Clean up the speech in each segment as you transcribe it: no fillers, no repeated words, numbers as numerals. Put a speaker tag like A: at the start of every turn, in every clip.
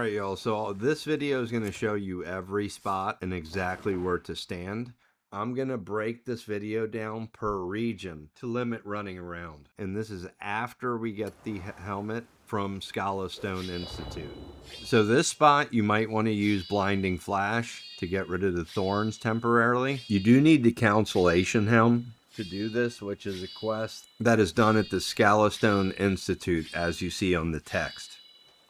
A: Alright y'all, so this video is going to show you every spot and exactly where to stand. I'm going to break this video down per region to limit running around. And this is after we get the helmet from Stone Institute. So this spot you might want to use Blinding Flash to get rid of the thorns temporarily. You do need the Constellation Helm to do this, which is a quest that is done at the Stone Institute as you see on the text.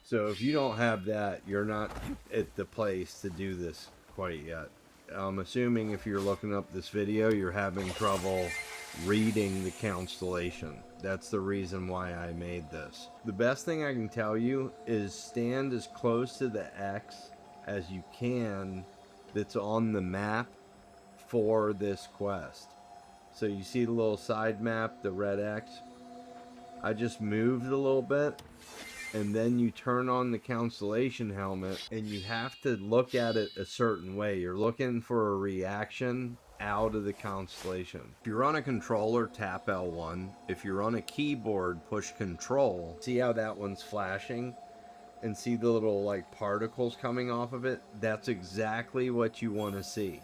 A: So if you don't have that, you're not at the place to do this quite yet. I'm assuming if you're looking up this video, you're having trouble reading the constellation. That's the reason why I made this. The best thing I can tell you is stand as close to the X as you can that's on the map for this quest. So you see the little side map, the red X? I just moved a little bit. And then you turn on the Constellation helmet and you have to look at it a certain way. You're looking for a reaction out of the constellation. If you're on a controller, tap L1. If you're on a keyboard, push Control. See how that one's flashing? And see the little like particles coming off of it? That's exactly what you want to see.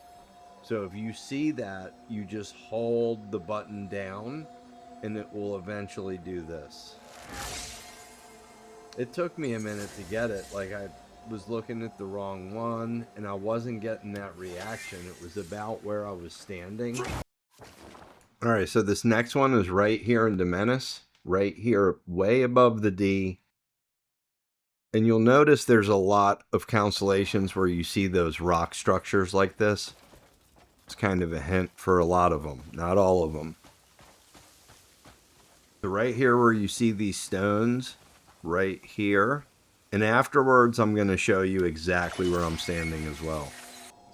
A: So if you see that, you just hold the button down and it will eventually do this. It took me a minute to get it. Like I was looking at the wrong one and I wasn't getting that reaction. It was about where I was standing. All right, so this next one is right here in Demeniss, right here, way above the D. And you'll notice there's a lot of constellations where you see those rock structures like this. It's kind of a hint for a lot of them, not all of them. So right here where you see these stones, right here, and afterwards I'm going to show you exactly where I'm standing as well.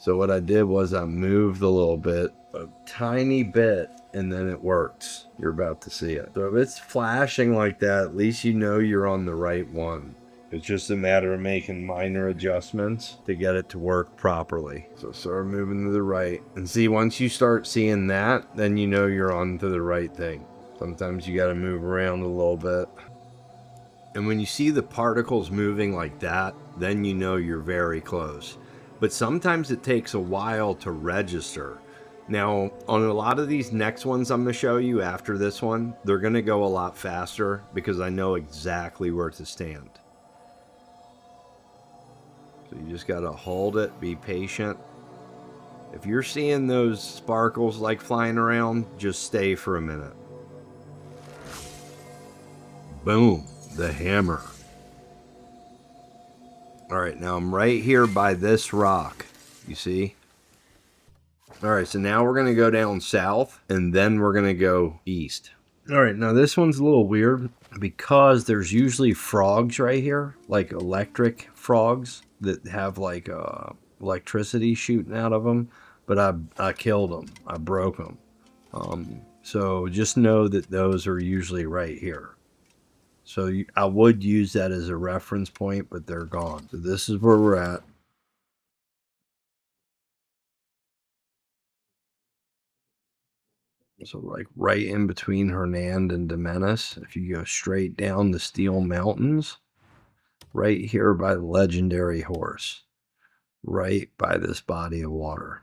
A: So what I did was I moved a little bit, a tiny bit, and then it works. You're about to see it. So if it's flashing like that, at least you know you're on the right one. It's just a matter of making minor adjustments to get it to work properly. So start moving to the right, and see, once you start seeing that, then you know you're on to the right thing. Sometimes you got to move around a little bit. And when you see the particles moving like that, then you know you're very close. But sometimes it takes a while to register. Now, on a lot of these next ones I'm going to show you after this one, they're going to go a lot faster because I know exactly where to stand. So you just got to hold it, be patient. If you're seeing those sparkles like flying around, just stay for a minute. Boom. The hammer. Alright, now I'm right here by this rock. You see? Alright, so now we're going to go down south, and then we're going to go east. Alright, now this one's a little weird, because there's usually frogs right here, like electric frogs, that have like electricity shooting out of them, but I killed them. I broke them. So just know that those are usually right here. So I would use that as a reference point, but they're gone. So this is where we're at. So like right in between Hernand and Demeniss, if you go straight down the Steel Mountains, right here by the legendary horse, right by this body of water.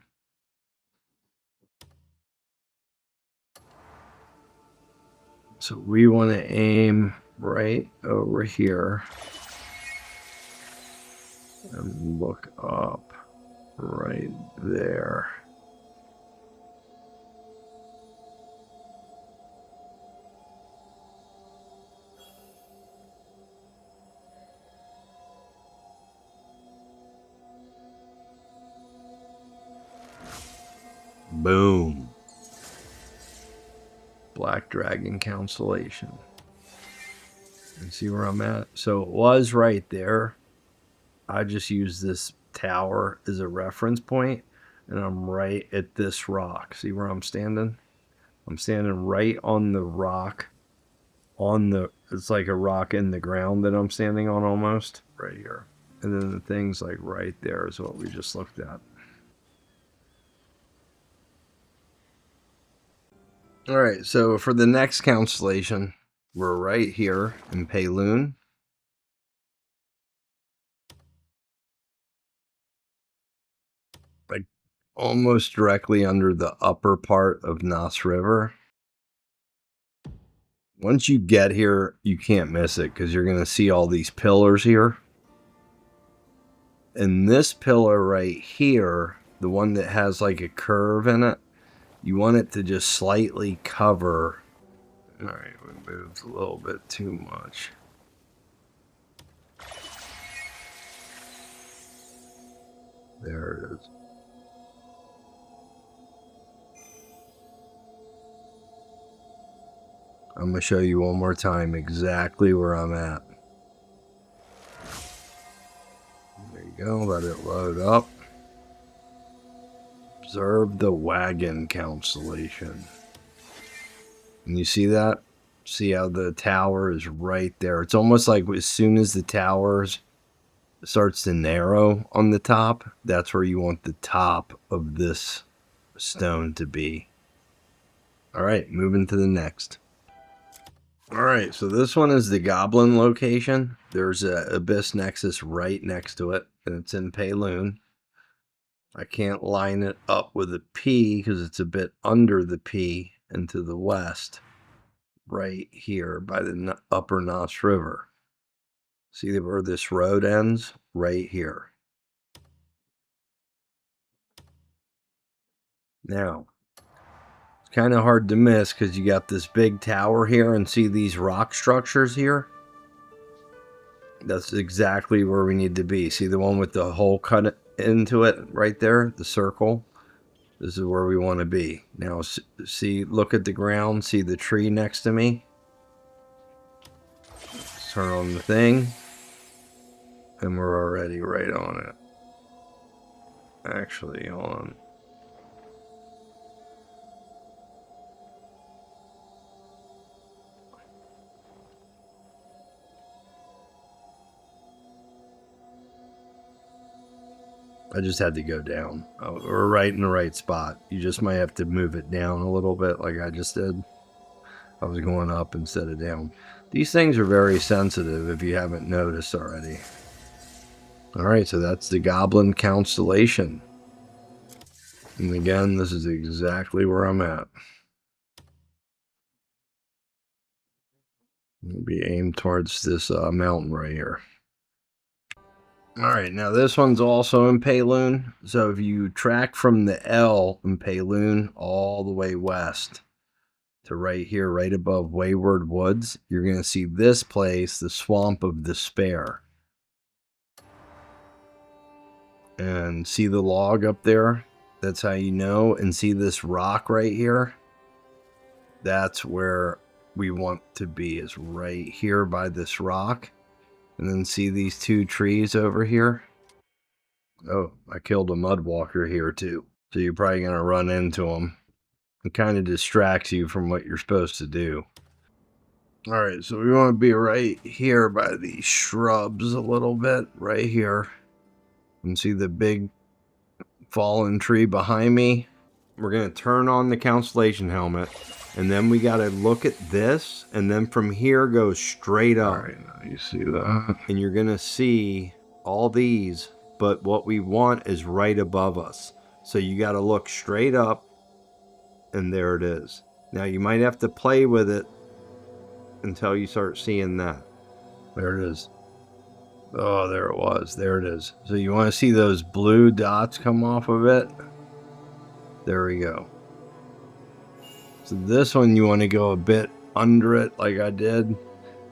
A: So we want to aim right over here and look up right there. Boom. Black Dragon Constellation. And see where I'm at? So it was right there. I just use this tower as a reference point, and I'm right at this rock. See where I'm standing? I'm standing right on the rock. It's like a rock in the ground that I'm standing on almost. Right here. And then the thing's like right there is what we just looked at. Alright, so for the next constellation, we're right here in Pailune. like almost directly under the upper part of Nos River. Once you get here, you can't miss it because you're going to see all these pillars here. And this pillar right here, the one that has like a curve in it, you want it to just slightly cover. All right, we moved a little bit too much. There it is. I'm going to show you one more time exactly where I'm at. There you go, let it load up. Observe the Wagon constellation. And you see that? See how the tower is right there? It's almost like as soon as the towers starts to narrow on the top, that's where you want the top of this stone to be. All right, moving to the next. All right, so this one is the Goblin location. There's a Abyss Nexus right next to it, and it's in Pailune. I can't line it up with a P because it's a bit under the P and to the west, right here by the upper Nos River. See where this road ends? Right here. Now, it's kind of hard to miss because you got this big tower here and see these rock structures here? That's exactly where we need to be. See the one with the hole cut into it right there? The circle? This is where we want to be. Now, see, look at the ground. See the tree next to me? Let's turn on the thing. And we're already right on it. Actually, hold on. I just had to go down. Oh, we're right in the right spot. You just might have to move it down a little bit like I just did. I was going up instead of down. These things are very sensitive if you haven't noticed already. Alright, so that's the Goblin Constellation. And again, this is exactly where I'm at. It'll be aimed towards this mountain right here. Alright, now this one's also in Pailune. So if you track from the L in Pailune all the way west to right here, right above Wayward Woods, you're going to see this place, the Swamp of Despair. And see the log up there? That's how you know. And see this rock right here? That's where we want to be, is right here by this rock. And then see these two trees over here? Oh, I killed a mudwalker here too. So you're probably going to run into them. It kind of distracts you from what you're supposed to do. Alright, so we want to be right here by these shrubs a little bit. Right here. And see the big fallen tree behind me? We're going to turn on the Constellation helmet. And then we got to look at this, and then from here go straight up. All right, now you see that. And you're going to see all these, but what we want is right above us. So you got to look straight up, and there it is. Now you might have to play with it until you start seeing that. There it is. Oh, there it was. There it is. So you want to see those blue dots come off of it? There we go. So this one you want to go a bit under it like I did.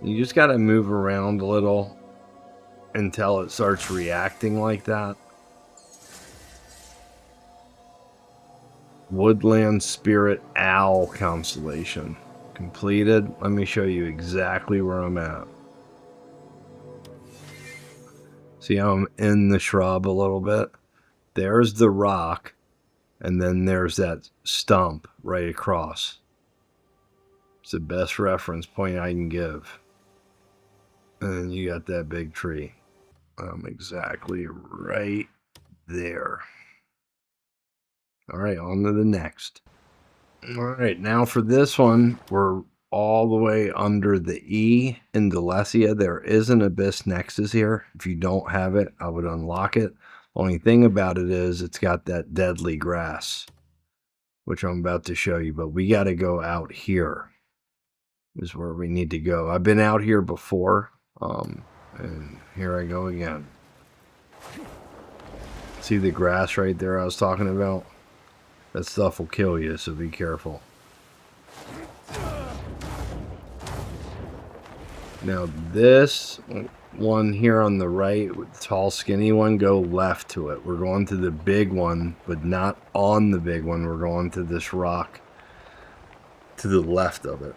A: You just got to move around a little until it starts reacting like that. Woodland Spirit Owl Constellation. Completed. Let me show you exactly where I'm at. See how I'm in the shrub a little bit? There's the rock. And then there's that stump right across. It's the best reference point I can give. And then you got that big tree. I'm exactly right there. All right, on to the next. All right, now for this one, we're all the way under the E in Delesyia. There is an Abyss Nexus here. If you don't have it, I would unlock it. Only thing about it is it's got that deadly grass, which I'm about to show you, but we got to go out here is where we need to go. I've been out here before, and here I go again. See the grass right there I was talking about? That stuff will kill you, so be careful. Now this one here on the right, with the tall skinny one, go left to it. We're going to the big one, but not on the big one. We're going to this rock to the left of it.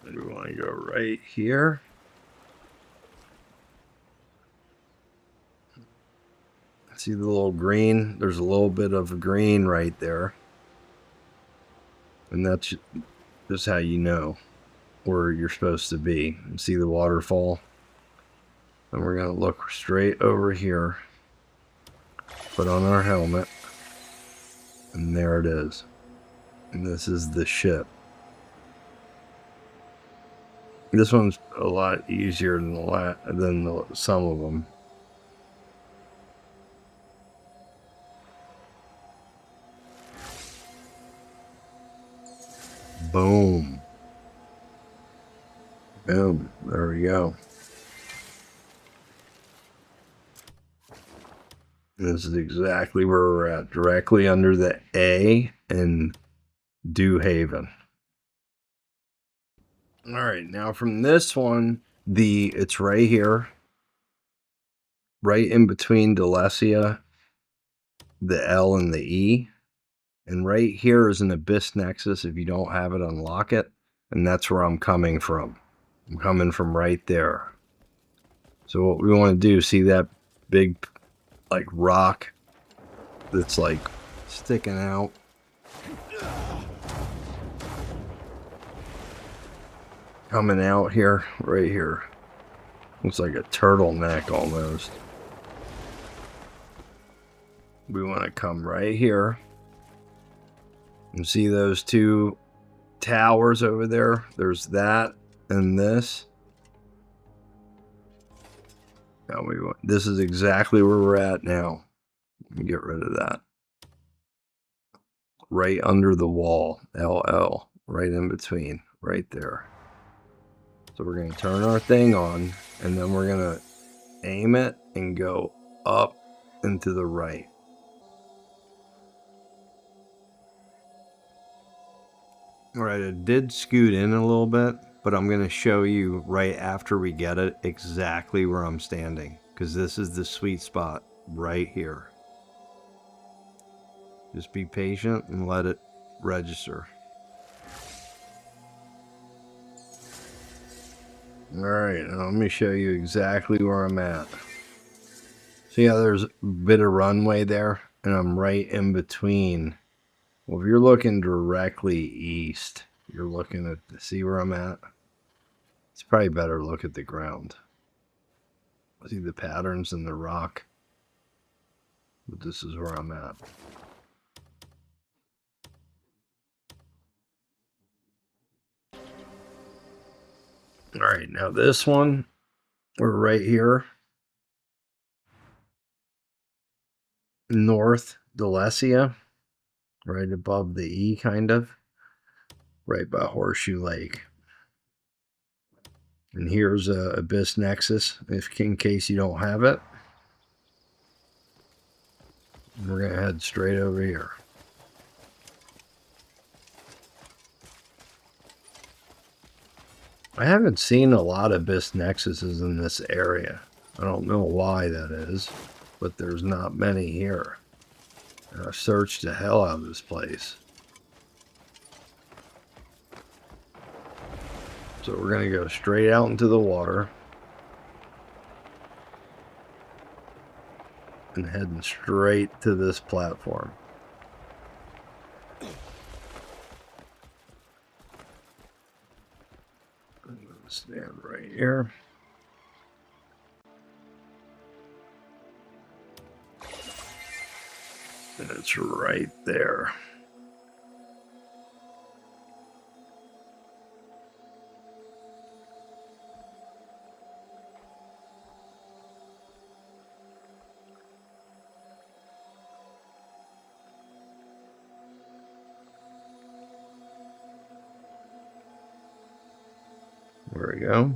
A: And we want to go right here. See the little green? There's a little bit of green right there. And that's just how you know where you're supposed to be. See the waterfall? And we're going to look straight over here. Put on our helmet. And there it is. And this is the ship. This one's a lot easier than some of them. Boom. Boom. There we go. This is exactly where we're at. Directly under the A in Dew Haven. Alright, now from this one, it's right here. Right in between Delesyia, the L and the E. And right here is an Abyss Nexus. If you don't have it, unlock it. And that's where I'm coming from. I'm coming from right there. So what we want to do, see that big, like, rock that's, like, sticking out? Coming out here, right here. Looks like a turtleneck almost. We want to come right here. And see those two towers over there? There's that and this. Now this is exactly where we're at now. Let me get rid of that. Right under the wall, LL, right in between, right there. So we're going to turn our thing on, and then we're going to aim it and go up and to the right. Alright, it did scoot in a little bit, but I'm going to show you right after we get it exactly where I'm standing, because this is the sweet spot right here. Just be patient and let it register. Alright, now let me show you exactly where I'm at. See how there's a bit of runway there? And I'm right in between. Well, if you're looking directly east, you're looking at, see where I'm at? It's probably better to look at the ground. See the patterns in the rock? But this is where I'm at. Alright, now this one, we're right here. North Delesyia. Right above the E, kind of. Right by Horseshoe Lake. And here's a Abyss Nexus, in case you don't have it. We're going to head straight over here. I haven't seen a lot of Abyss Nexuses in this area. I don't know why that is, but there's not many here. And I've searched the hell out of this place. So we're going to go straight out into the water. And heading straight to this platform. I'm going to stand right here. And it's right there. There we go.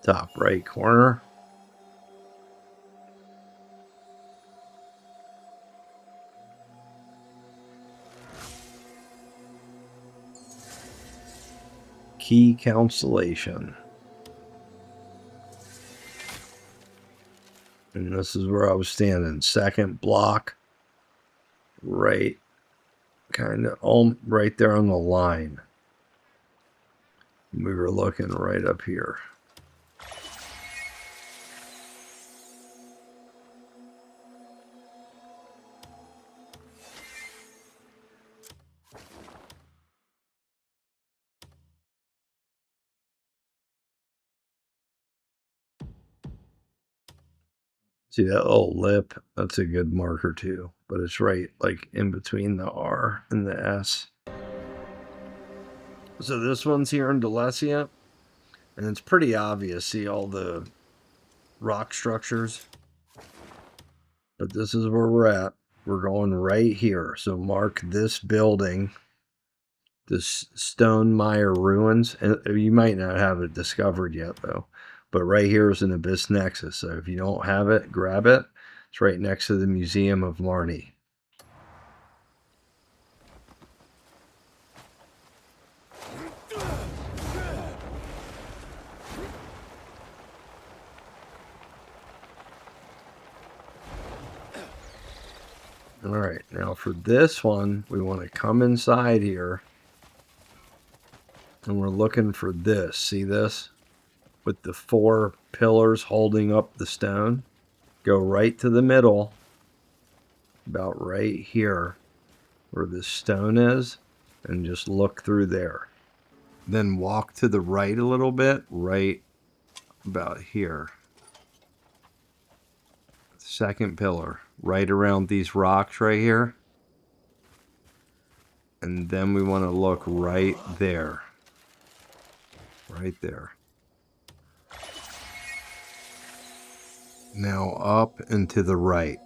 A: Top right corner. Key Constellation. And this is where I was standing. Second block. Right. Kind of right there on the line. We were looking right up here. See that little lip? That's a good marker too. But it's right like in between the R and the S. So this one's here in Delesyia. And it's pretty obvious. See all the rock structures? But this is where we're at. We're going right here. So mark this building. This Stone Mire Ruins. And you might not have it discovered yet though. But right here is an Abyss Nexus. So if you don't have it, grab it. It's right next to the Museum of Marnie. All right, now for this one, we want to come inside here. And we're looking for this. See this? With the 4 pillars holding up the stone. Go right to the middle. About right here. Where the stone is. And just look through there. Then walk to the right a little bit. Right about here. Second pillar. Right around these rocks right here. And then we want to look right there. Right there. Now up and to the right.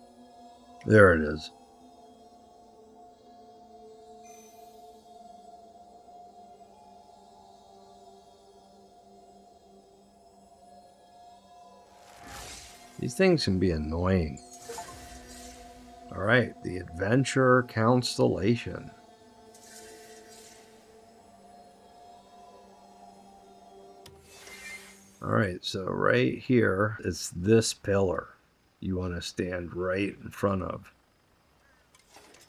A: There it is. These things can be annoying. Alright, the Adventure Constellation. Alright, so right here, it's this pillar you want to stand right in front of.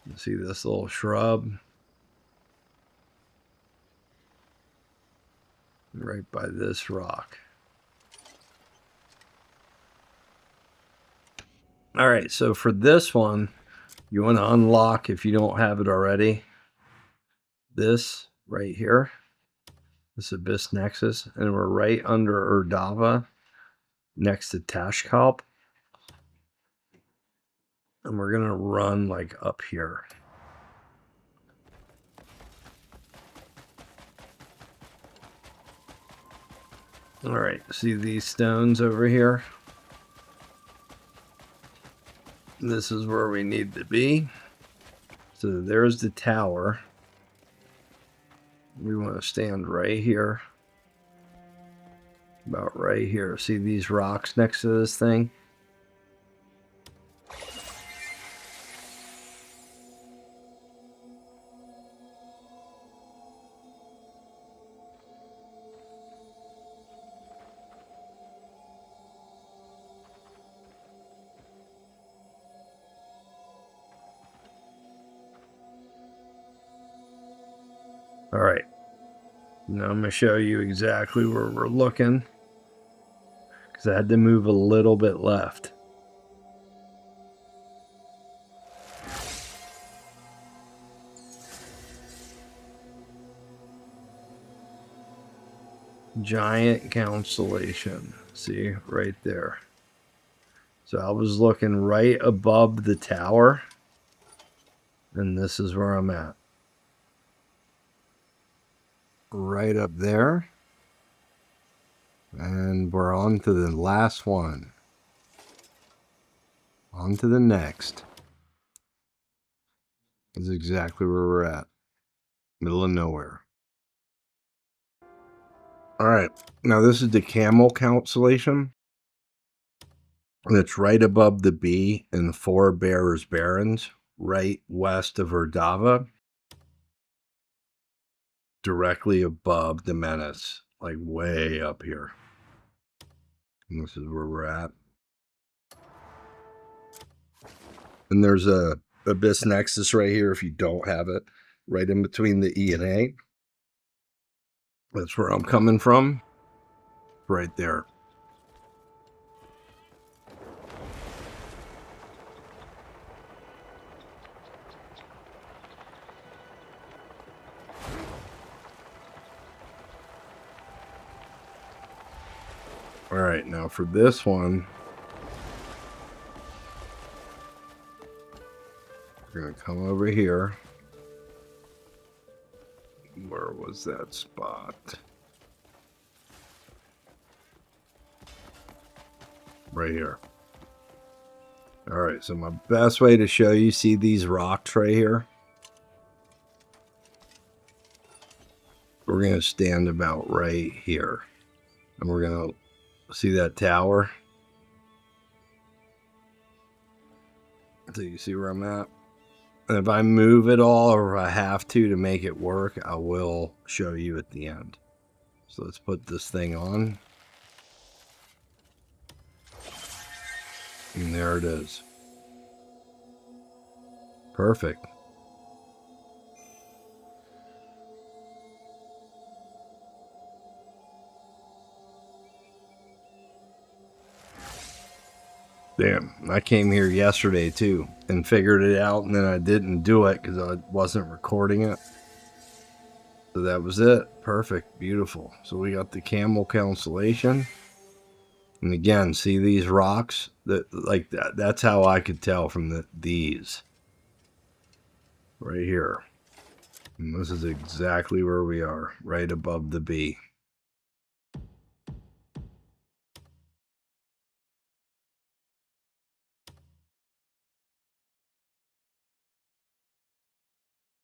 A: You see this little shrub? Right by this rock. Alright, so for this one, you want to unlock, if you don't have it already, this right here. This Abyss Nexus. And we're right under Erdava, next to Tashkalp. And we're going to run like up here. Alright, see these stones over here? This is where we need to be. So there's the tower. We want to stand right here. About right here. See these rocks next to this thing? Alright, now I'm going to show you exactly where we're looking, because I had to move a little bit left. Giant Constellation, see right there. So I was looking right above the tower. And this is where I'm at. Right up there. And we're on to the last one. On to the next. This is exactly where we're at. Middle of nowhere. Alright, now this is the Camel Constellation. And it's right above the B in the Four Bearers Barrens, right west of Erdava. Directly above Demeniss, like way up here. And this is where we're at. And there's a Abyss Nexus right here if you don't have it. Right in between the E and A. That's where I'm coming from. Right there. Alright, now for this one, we're going to come over here. Where was that spot? Right here. Alright, so my best way to show you, see these rocks right here? We're going to stand about right here. And we're going to see that tower. So you see where I'm at? And if I move it all, or if I have to make it work, I will show you at the end. So let's put this thing on. And there it is. Perfect. Damn, I came here yesterday too and figured it out, and then I didn't do it because I wasn't recording it. So that was it. Perfect. Beautiful. So we got the Camel Constellation. And again, see these rocks? Like that. That's how I could tell from these. Right here. And this is exactly where we are. Right above the B.